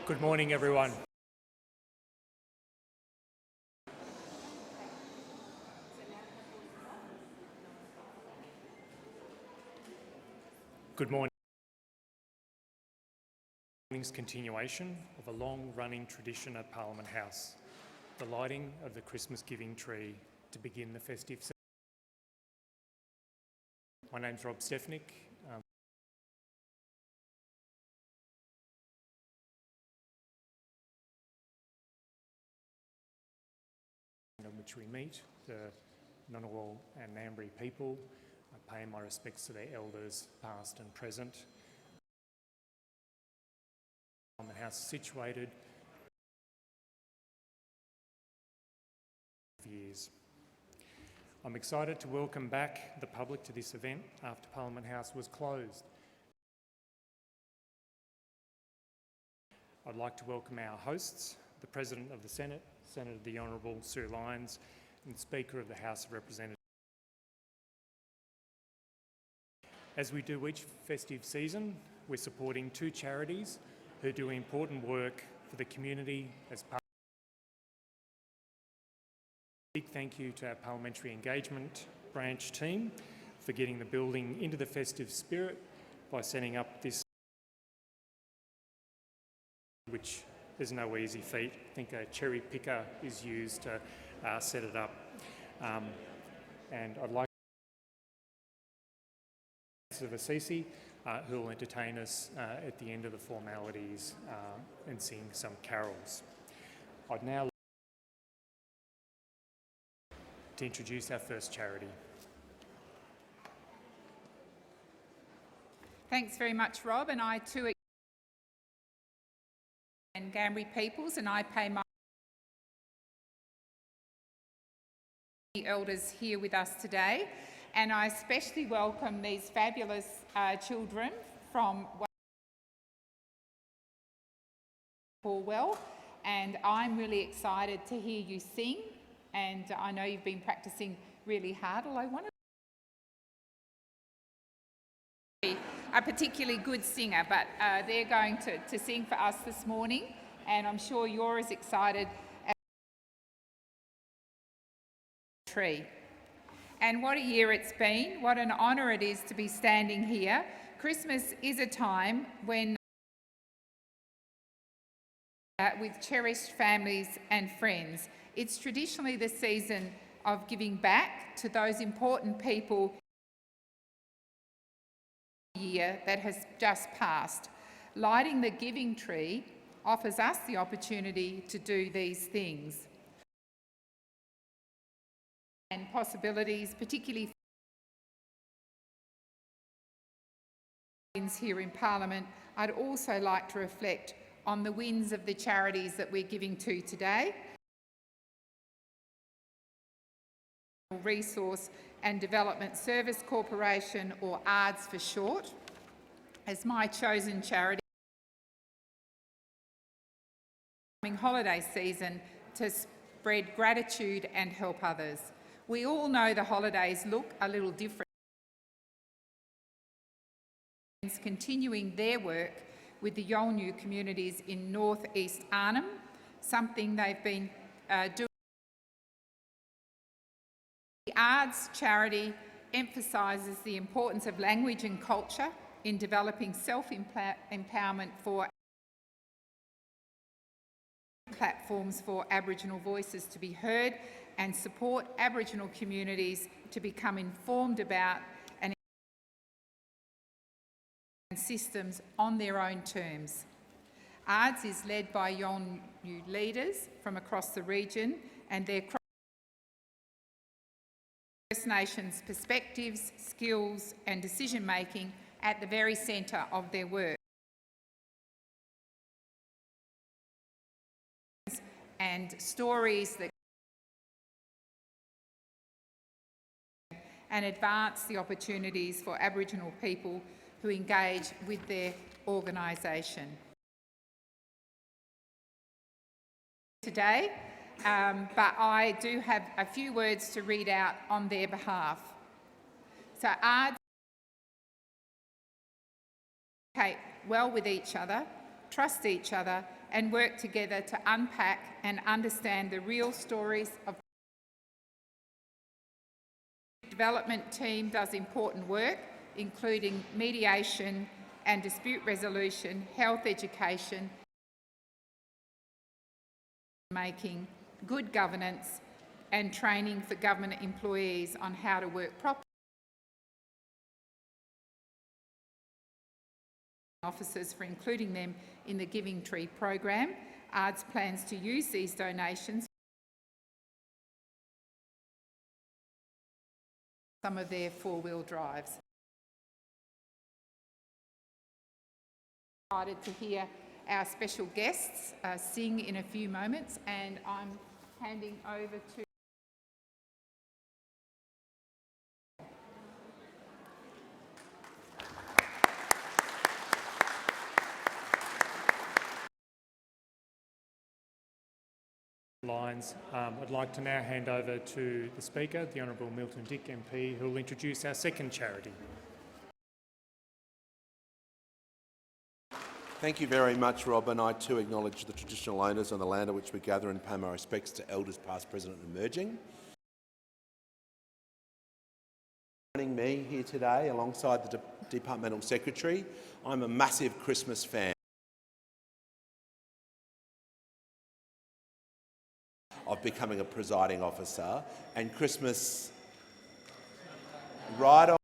Good morning, everyone. Good morning. Morning's continuation of a long-running tradition at Parliament House, the lighting of the Christmas giving tree to begin the festive season. My name's Rob Stefnik. In which we meet the Ngunnawal and Ngambri people. I pay my respects to their elders, past and present. Parliament House is situated for years. I'm excited to welcome back the public to this event after Parliament House was closed. I'd like to welcome our hosts, the President of the Senate, Senator the Honourable Sue Lyons, and Speaker of the House of Representatives. As we do each festive season, we're supporting two charities who do important work for the community as part. A big thank you to our Parliamentary Engagement branch team for getting the building into the festive spirit by setting up this, which there's no easy feat. I think a cherry picker is used to set it up. And I'd like of Assisi, who will entertain us at the end of the formalities and sing some carols. I'd now like to introduce our first charity. Thanks very much, Rob, and I too and Ngambri peoples, and I pay my elders here with us today, and I especially welcome these fabulous children from Corwell, and I'm really excited to hear you sing, and I know you've been practicing really hard, although I want to be a particularly good singer, but they're going to sing for us this morning, and I'm sure you're as excited as the tree. And what a year it's been. What an honour it is to be standing here. Christmas is a time when with cherished families and friends. It's traditionally the season of giving back to those important people year that has just passed. Lighting the giving tree offers us the opportunity to do these things. And possibilities, particularly here in Parliament. I'd also like to reflect on the wins of the charities that we're giving to today. Resource and Development Service Corporation, or ARDS for short, as my chosen charity holiday season to spread gratitude and help others. We all know the holidays look a little different. Continuing their work with the Yolngu communities in North East Arnhem, something they've been doing. The ARDS charity emphasises the importance of language and culture in developing self-empowerment for platforms for Aboriginal voices to be heard and support Aboriginal communities to become informed about and systems on their own terms. ARDS is led by Yolngu leaders from across the region, and their First Nations perspectives, skills and decision-making at the very centre of their work. And stories that and advance the opportunities for Aboriginal people who engage with their organisation. Today, but I do have a few words to read out on their behalf. So ARDS communicate well with each other, trust each other and work together to unpack and understand the real stories of the development team does important work, including mediation and dispute resolution, health education, making, good governance and training for government employees on how to work properly. Officers for including them in the Giving Tree program. ARDS plans to use these donations, some of their four-wheel drives. Excited to hear our special guests sing in a few moments, and I'm handing over to lines. I'd like to now hand over to the Speaker, the Honourable Milton Dick MP, who will introduce our second charity. Thank you very much, Rob, and I too acknowledge the traditional owners on the land on which we gather and pay my respects to Elders past, present and emerging. Joining me here today alongside the Departmental Secretary, I'm a massive Christmas fan of becoming a presiding officer, and Christmas right on.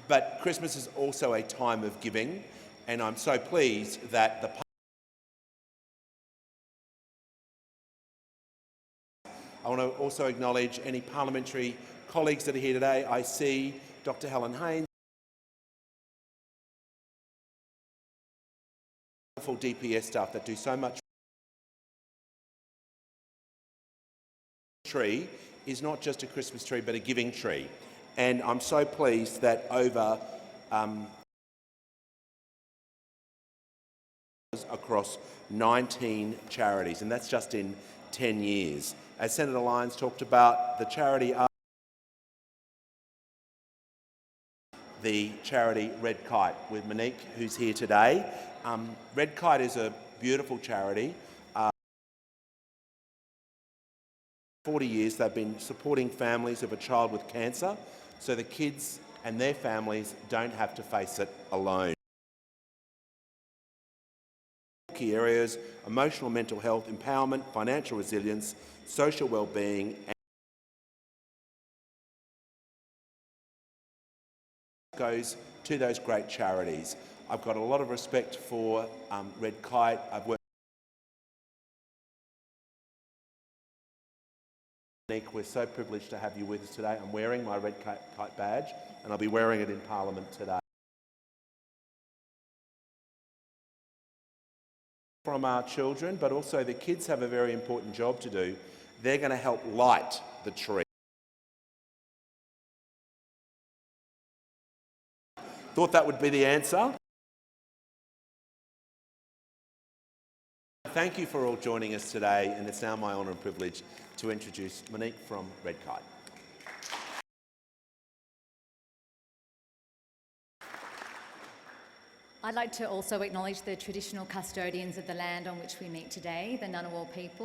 But Christmas is also a time of giving, and I'm so pleased that I want to also acknowledge any parliamentary colleagues that are here today. I see Dr. Helen Haynes, DPS staff that do so much. Tree is not just a Christmas tree but a giving tree, and I'm so pleased that over across 19 charities, and that's just in 10 years. As Senator Lyons talked about, the charity Red Kite with Monique, who's here today. Red Kite is a beautiful charity. 40 years they've been supporting families of a child with cancer so the kids and their families don't have to face it alone. Key areas: emotional mental health, empowerment, financial resilience, social well-being, and goes to those great charities. I've got a lot of respect for Red Kite. I've worked. We're so privileged to have you with us today. I'm wearing my Red Kite badge and I'll be wearing it in Parliament today. From our children, but also the kids have a very important job to do. They're going to help light the tree. Thought that would be the answer. Thank you for all joining us today, and it's now my honour and privilege to introduce Monique from Red Kite. I'd like to also acknowledge the traditional custodians of the land on which we meet today, the Ngunnawal people,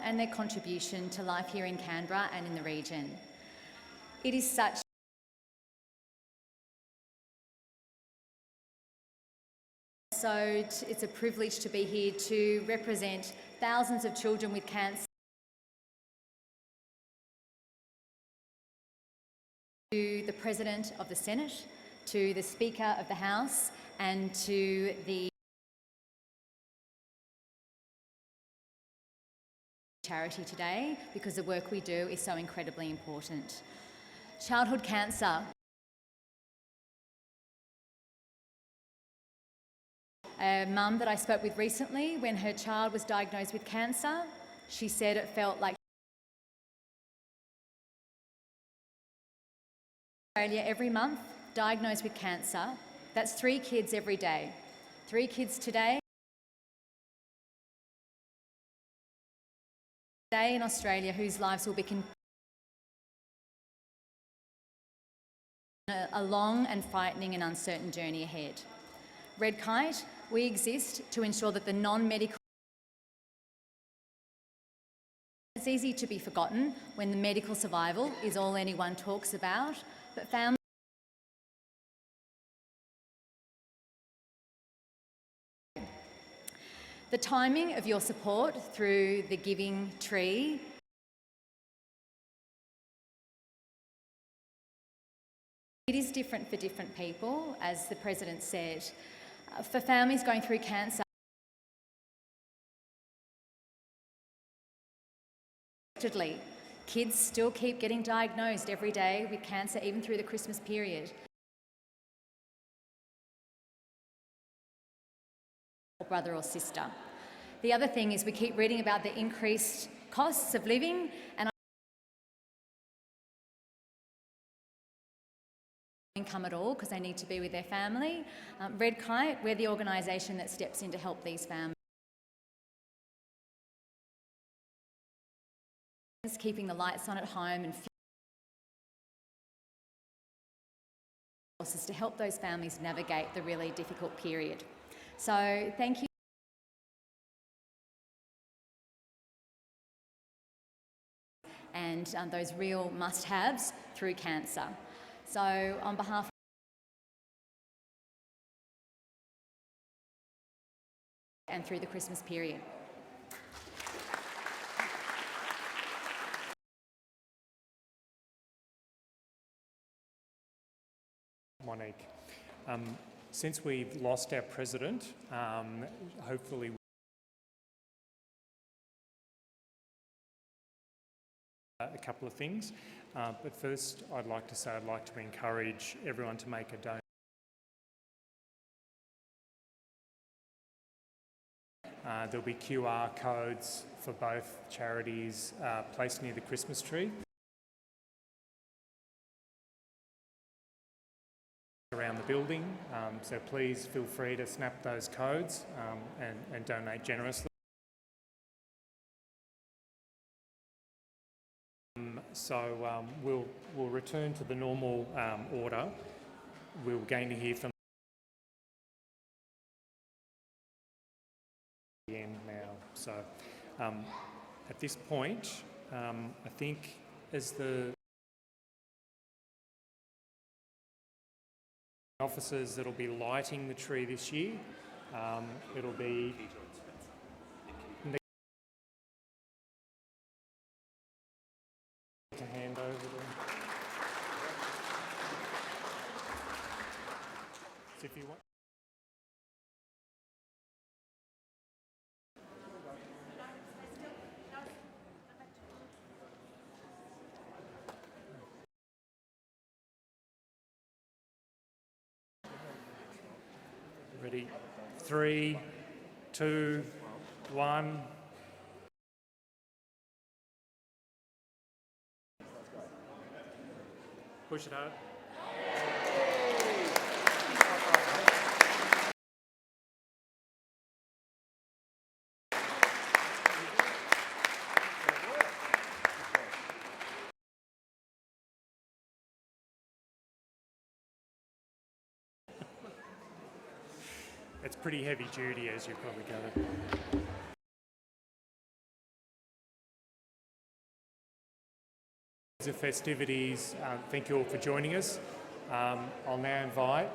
and their contribution to life here in Canberra and in the region. It is such it's a privilege to be here to represent thousands of children with cancer, to the President of the Senate, to the Speaker of the House, and to the charity today, because the work we do is so incredibly important. Childhood cancer. A mum that I spoke with recently, when her child was diagnosed with cancer, she said it felt like Australia every month diagnosed with cancer. That's 3 kids every day. 3 kids today in Australia whose lives will be A long and frightening and uncertain journey ahead. Red Kite, we exist to ensure that the non-medical... It's easy to be forgotten when the medical survival is all anyone talks about, but families... The timing of your support through the Giving Tree it is different for different people, as the President said. For families going through cancer, kids still keep getting diagnosed every day with cancer, even through the Christmas period. Brother or sister. The other thing is we keep reading about the increased costs of living, and income at all because they need to be with their family. Red Kite, we're the organisation that steps in to help these families. Keeping the lights on at home and resources to help those families navigate the really difficult period. So thank you. And those real must-haves through cancer. So on behalf of and through the Christmas period. Monique. Since we've lost our president, hopefully a couple of things. But first, I'd like to say I'd like to encourage everyone to make a donation. There'll be QR codes for both charities placed near the Christmas tree. Around the building, so please feel free to snap those codes and donate generously. We'll return to the normal order. We're going to hear from the end now. So at this point, I think as the officers that'll be lighting the tree this year, it'll be to hand over them. So if you want. Ready? 3, 2, 1. Push it hard. It's pretty heavy duty, as you probably gathered. The festivities, thank you all for joining us. I'll now invite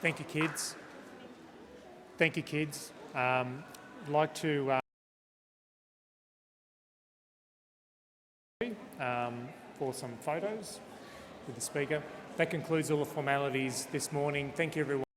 Thank you, kids. Thank you, kids. I'd like to for some photos with the Speaker. That concludes all the formalities this morning. Thank you, everyone.